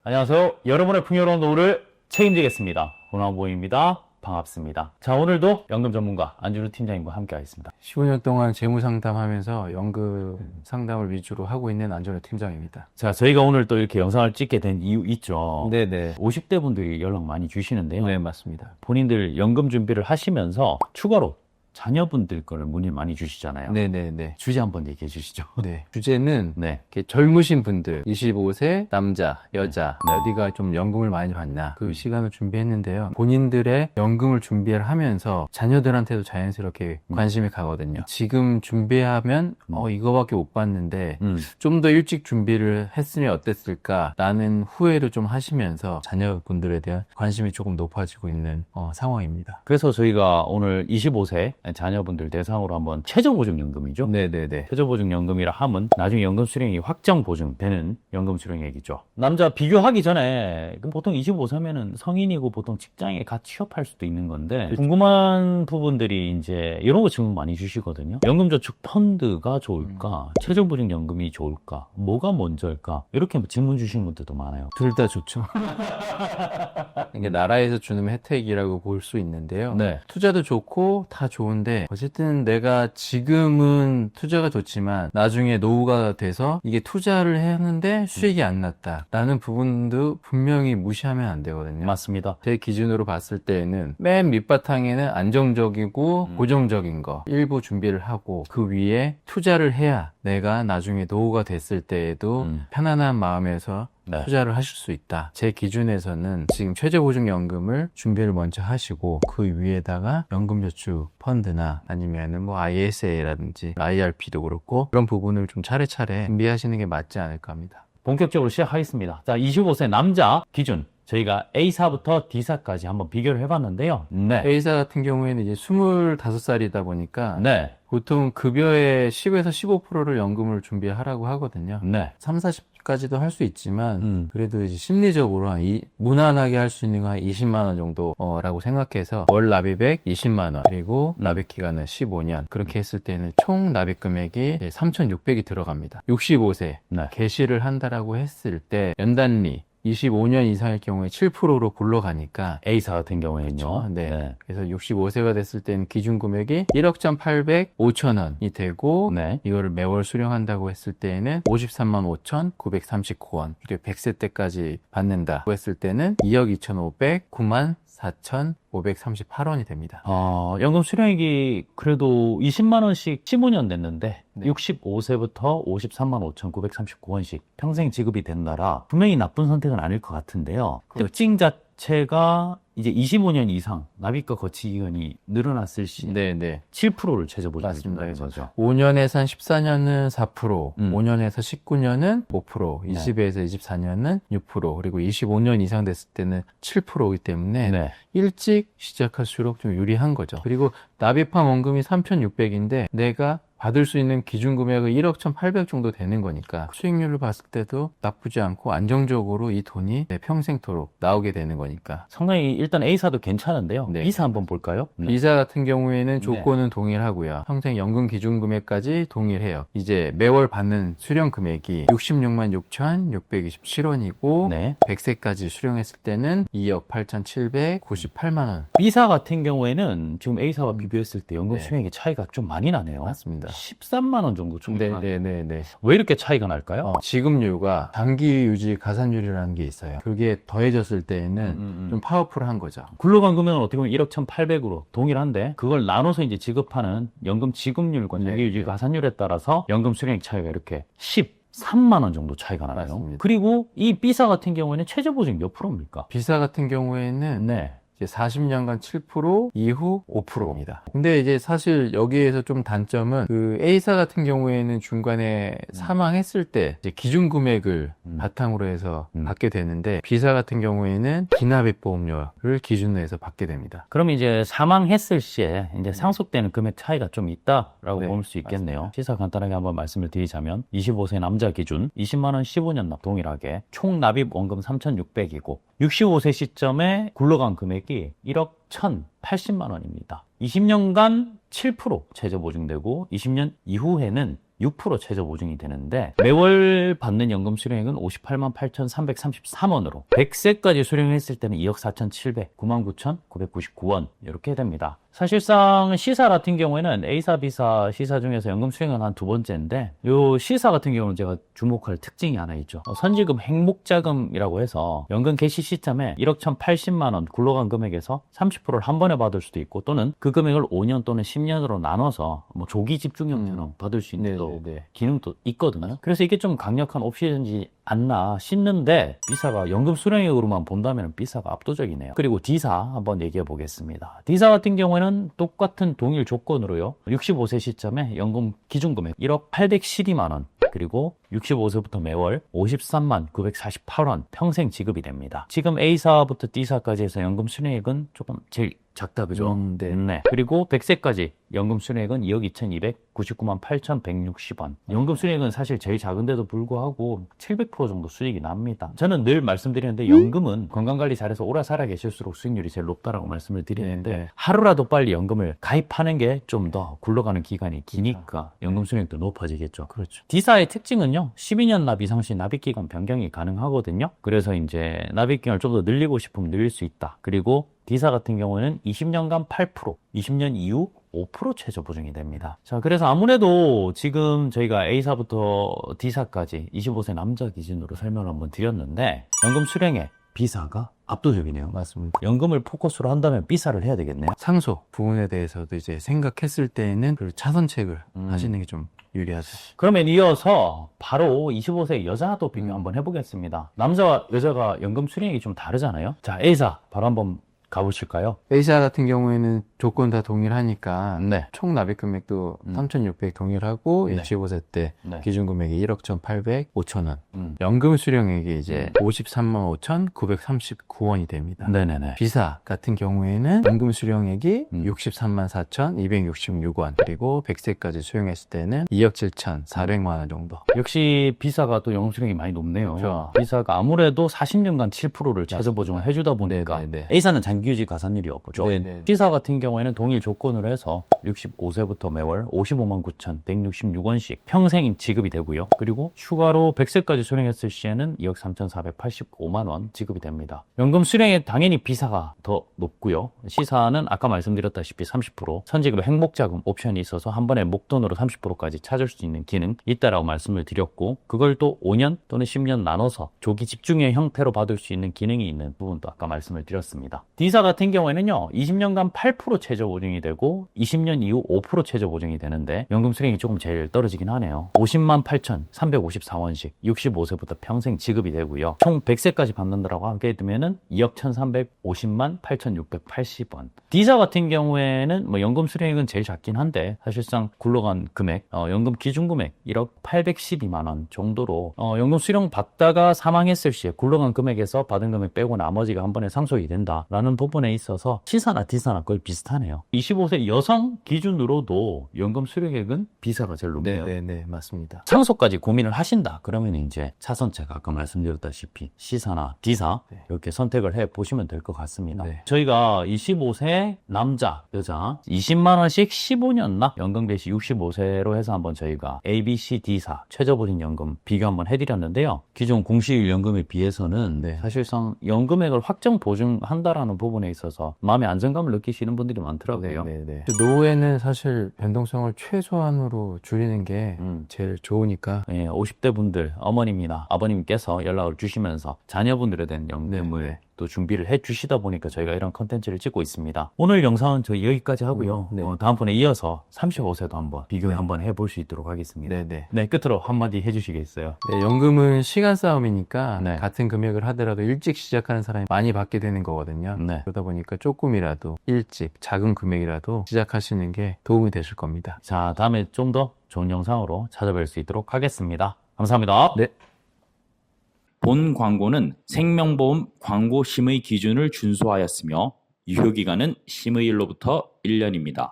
안녕하세요. 여러분의 풍요로운 노후를 책임지겠습니다. 문화보입니다. 반갑습니다. 자, 오늘도 연금 전문가 안준우 팀장님과 함께 하겠습니다. 15년 동안 재무 상담하면서 연금 상담을 위주로 하고 있는 안준호 팀장입니다. 자, 저희가 오늘 또 이렇게 영상을 찍게 된 이유 있죠. 네네. 50대 분들이 연락 많이 주시는데요. 네, 맞습니다. 본인들 연금 준비를 하시면서 추가로 자녀분들 거를 문의 많이 주시잖아요. 네네네. 주제 한번 얘기해 주시죠. 네. 주제는 네. 이렇게 젊으신 분들, 25세 남자, 여자, 어디가 좀 연금을 많이 받나 그 시간을 준비했는데요. 본인들의 연금을 준비를 하면서 자녀들한테도 자연스럽게 관심이 가거든요. 지금 준비하면 이거밖에 못 받는데 좀 더 일찍 준비를 했으면 어땠을까 라는 후회를 좀 하시면서 자녀분들에 대한 관심이 조금 높아지고 있는 상황입니다. 그래서 저희가 오늘 25세 자녀분들 대상으로 한번 최저보증연금이죠. 네네네. 최저보증연금이라 하면 나중에 연금 수령이 확정 보증되는 연금 수령액이죠. 남자 비교하기 전에 그럼 보통 25세면은 성인이고 보통 직장에 갓 취업할 수도 있는 건데 궁금한 부분들이 이제 이런 거 질문 많이 주시거든요. 연금저축 펀드가 좋을까? 최저보증연금이 좋을까? 뭐가 먼저일까? 이렇게 질문 주시는 분들도 많아요. 둘 다 좋죠. 이게 나라에서 주는 혜택이라고 볼 수 있는데요. 네. 투자도 좋고 다 좋은데 어쨌든 내가 지금은 투자가 좋지만 나중에 노후가 돼서 이게 투자를 했는데 수익이 안 났다라는 부분도 분명히 무시하면 안 되거든요. 맞습니다. 제 기준으로 봤을 때에는 맨 밑바탕에는 안정적이고 고정적인 거 일부 준비를 하고 그 위에 투자를 해야 내가 나중에 노후가 됐을 때에도 편안한 마음에서 네. 투자를 하실 수 있다. 제 기준에서는 지금 최저보증연금을 준비를 먼저 하시고 그 위에다가 연금저축 펀드나 아니면은 뭐 ISA라든지 IRP도 그렇고 그런 부분을 좀 차례차례 준비하시는 게 맞지 않을까 합니다. 본격적으로 시작하겠습니다. 자, 25세 남자 기준 저희가 A사부터 D사까지 한번 비교를 해봤는데요. 네. A사 같은 경우에는 이제 25살이다 보니까 네. 보통 급여의 10에서 15%를 연금을 준비하라고 하거든요. 네. 3, 40까지도 할 수 있지만 그래도 이제 심리적으로 무난하게 할 수 있는 거 한 20만 원 정도라고 생각해서 월 납입액 20만 원 그리고 납입 기간은 15년 그렇게 했을 때는 총 납입 금액이 3,600이 들어갑니다. 65세 네. 개시를 한다라고 했을 때 연단리 25년 이상일 경우에 7%로 굴러가니까 A사 같은 경우에는요. 그렇죠? 네. 그래서 65세가 됐을 때는 기준 금액이 1억 1,805천 원이 되고 네. 이거를 매월 수령한다고 했을 때에는 53만 5,939원. 100세 때까지 받는다고 했을 때는 2억 2,500, 9만 4,538원이 됩니다. 연금 수령액이 그래도 20만 원씩 15년 됐는데 네. 65세부터 53만 5,939원씩 평생 지급이 된다라 분명히 나쁜 선택은 아닐 것 같은데요. 특징 자체가 이제 25년 이상 납입과 거치 기간이 늘어났을 시 네네. 7%를 최저보증 맞습니다. 준다는 거죠. 5년에서 한 14년은 4%, 5년에서 19년은 5%, 네. 20에서 24년은 6%, 그리고 25년 이상 됐을 때는 7%이기 때문에 네. 일찍 시작할수록 좀 유리한 거죠. 그리고 납입한 원금이 3,600인데 내가 받을 수 있는 기준 금액은 1억 1,800 정도 되는 거니까 수익률을 봤을 때도 나쁘지 않고 안정적으로 이 돈이 내 평생토록 나오게 되는 거니까. 상당히 일단 A사도 괜찮은데요. 네. B사 한번 볼까요? B사 같은 경우에는 조건은 동일하고요. 평생 연금 기준 금액까지 동일해요. 이제 매월 받는 수령 금액이 66만 6,627원이고 네. 100세까지 수령했을 때는 2억 8,798만 원. B사 같은 경우에는 지금 A사와 비교했을 때 연금 네. 수령액의 차이가 좀 많이 나네요. 맞습니다. 13만 원 정도 좀. 네네네. 왜 이렇게 차이가 날까요? 지급률과 장기 유지 가산율이라는 게 있어요. 그게 더해졌을 때에는 좀 파워풀한 거죠. 굴러간 금액은 어떻게 보면 1억 1,800으로 동일한데 그걸 나눠서 이제 지급하는 연금 지급률과 장기 유지 가산율에 따라서 연금 수령액 차이가 이렇게 13만 원 정도 차이가 나요. 맞습니다. 그리고 이 B사 같은 경우에는 최저보증 몇 프로입니까? B사 같은 경우에는 네. 이제 40년간 7% 이후 5%입니다. 근데 이제 사실 여기에서 좀 단점은 그 A사 같은 경우에는 중간에 사망했을 때 이제 기준 금액을 바탕으로 해서 받게 되는데 B사 같은 경우에는 기납입 보험료를 기준으로 해서 받게 됩니다. 그럼 이제 사망했을 시에 이제 상속되는 금액 차이가 좀 있다라고 네, 볼 수 있겠네요. 맞습니다. 시사 간단하게 한번 말씀을 드리자면 25세 남자 기준 20만 원 15년 납 동일하게 총 납입 원금 3,600이고 65세 시점에 굴러간 금액이 1억 1,080만 원입니다. 20년간 7% 최저 보증되고 20년 이후에는 6% 최저 보증이 되는데 매월 받는 연금 수령액은 58만 8,333원으로 100세까지 수령했을 때는 2억 4,700, 99,999원 이렇게 됩니다. 사실상 시사 같은 경우에는 A사, B사 시사 중에서 연금 수령은 한 두 번째인데 요 시사 같은 경우는 제가 주목할 특징이 하나 있죠. 선지금 행복자금이라고 해서 연금 개시 시점에 1억 1,080만 원 굴러간 금액에서 30%를 한 번에 받을 수도 있고 또는 그 금액을 5년 또는 10년으로 나눠서 뭐 조기 집중형처럼 받을 수 있는 또 기능도 있거든요. 그래서 이게 좀 강력한 옵션이지 않나 싶는데 B사가 연금 수령액으로만 본다면 B사가 압도적이네요. 그리고 D사 한번 얘기해 보겠습니다. D사 같은 경우에는 똑같은 동일 조건으로요. 65세 시점에 연금 기준금액 1억 812만 원 그리고 65세부터 매월 53만 948원 평생 지급이 됩니다. 지금 A사부터 D사까지 해서 연금 수령액은 조금 제일 작다 그죠? 네. 그리고 100세까지 연금 수령액은 2억 2,299만 8,160원. 연금 수령액은 사실 제일 작은데도 불구하고 700% 정도 수익이 납니다. 저는 늘 말씀드리는데 연금은 건강관리 잘해서 오래 살아 계실수록 수익률이 제일 높다라고 말씀을 드리는데 하루라도 빨리 연금을 가입하는 게 좀 더 굴러가는 기간이 기니까 연금 수령액도 높아지겠죠. 그렇죠. D사의 특징은요. 12년 납 이상 시 납입기간 변경이 가능하거든요. 그래서 이제 납입기간을 좀 더 늘리고 싶으면 늘릴 수 있다. 그리고 D사 같은 경우에는 20년간 8%, 20년 이후 5% 최저 보증이 됩니다. 자, 그래서 아무래도 지금 저희가 A사부터 D사까지 25세 남자 기준으로 설명을 한번 드렸는데 연금 수령액 B사가 압도적이네요. 맞습니다. 연금을 포커스로 한다면 B사를 해야 되겠네요. 상속 부분에 대해서도 이제 생각했을 때에는 그 차선책을 하시는 게 좀 유리하죠. 그러면 이어서 바로 25세 여자도 비교 한번 해보겠습니다. 남자와 여자가 연금 수령액이 좀 다르잖아요. 자, A사 바로 한번 가보실까요? A사 같은 경우에는 조건 다 동일하니까 네. 총 납입 금액도 3,600 동일하고 65세 때 기준 금액이 1억 1,800, 5천원. 연금 수령액이 이제 53만 5,939원이 됩니다. 네네네. B사 같은 경우에는 연금 수령액이 63만 4,266원 그리고 100세까지 수령했을 때는 2억 7,400만 원 정도. 역시 B사가 또 연금 수령이 많이 높네요. 그렇죠. B사가 아무래도 40년간 7%를 최저 보증을 해주다 보니까 A사는 장기유지 가산율이 없죠. C사 같은 경우에는 동일 조건으로 해서 65세부터 매월 55만 9,166원씩 평생 지급이 되고요. 그리고 추가로 100세까지 수령했을 시에는 2억 3,485만 원 지급이 됩니다. 연금 수령액 당연히 B사가 더 높고요. C사는 아까 말씀드렸다시피 30% 선지급 행복자금 옵션이 있어서 한 번에 목돈으로 30%까지 찾을 수 있는 기능 있다라고 말씀을 드렸고 그걸 또 5년 또는 10년 나눠서 조기 집중형 형태로 받을 수 있는 기능이 있는 부분도 아까 말씀을 드렸습니다. D사 같은 경우에는요 20년간 8% 최저 보증이 되고 20년 이후 5% 최저 보증이 되는데 연금 수령이 조금 제일 떨어지긴 하네요. 50만 8,354원씩 65세부터 평생 지급이 되고요. 총 100세까지 받는다라고 하게 되면은 2억 1,350만 8,680원. D사 같은 경우에는 뭐 연금 수령액은 제일 작긴 한데 사실상 굴러간 금액, 연금 기준 금액 1억 812만 원 정도로 연금 수령 받다가 사망했을 시에 굴러간 금액에서 받은 금액 빼고 나머지가 한 번에 상속이 된다라는 부분에 있어서 C사나 D사나 거의 비슷하네요. 25세 여성 기준으로도 연금 수령액은 B사가 제일 높네요. 네, 맞습니다. 상속까지 고민을 하신다. 그러면 이제 차선책 아까 말씀드렸다시피 C사나 D사 이렇게 선택을 해 보시면 될 것 같습니다. 저희가 25세 남자, 여자 20만 원씩 15년 납 연금 대시 65세로 해서 한번 저희가 A, B, C, D사 최저보증 연금 비교 한번 해드렸는데요. 기존 공시일 연금에 비해서는 사실상 연금액을 확정 보증한다라는 부분에 있어서 마음의 안정감을 느끼시는 분들이 많더라고요. 노후에는 사실 변동성을 최소한으로 줄이는 게 제일 좋으니까 50대 분들 어머님이나 아버님께서 연락을 주시면서 자녀분들에 대한 연금을 또 준비를 해 주시다 보니까 저희가 이런 컨텐츠를 찍고 있습니다. 오늘 영상은 저희 여기까지 하고요. 다음번에 이어서 35세도 한번 비교 한번 해볼 수 있도록 하겠습니다. 끝으로 한마디 해주시겠어요? 연금은 시간 싸움이니까 같은 금액을 하더라도 일찍 시작하는 사람이 많이 받게 되는 거거든요. 그러다 보니까 조금이라도 일찍 작은 금액이라도 시작하시는 게 도움이 되실 겁니다. 자, 다음에 좀 더 좋은 영상으로 찾아뵐 수 있도록 하겠습니다. 감사합니다. 본 광고는 생명보험 광고 심의 기준을 준수하였으며 유효기간은 심의일로부터 1년입니다.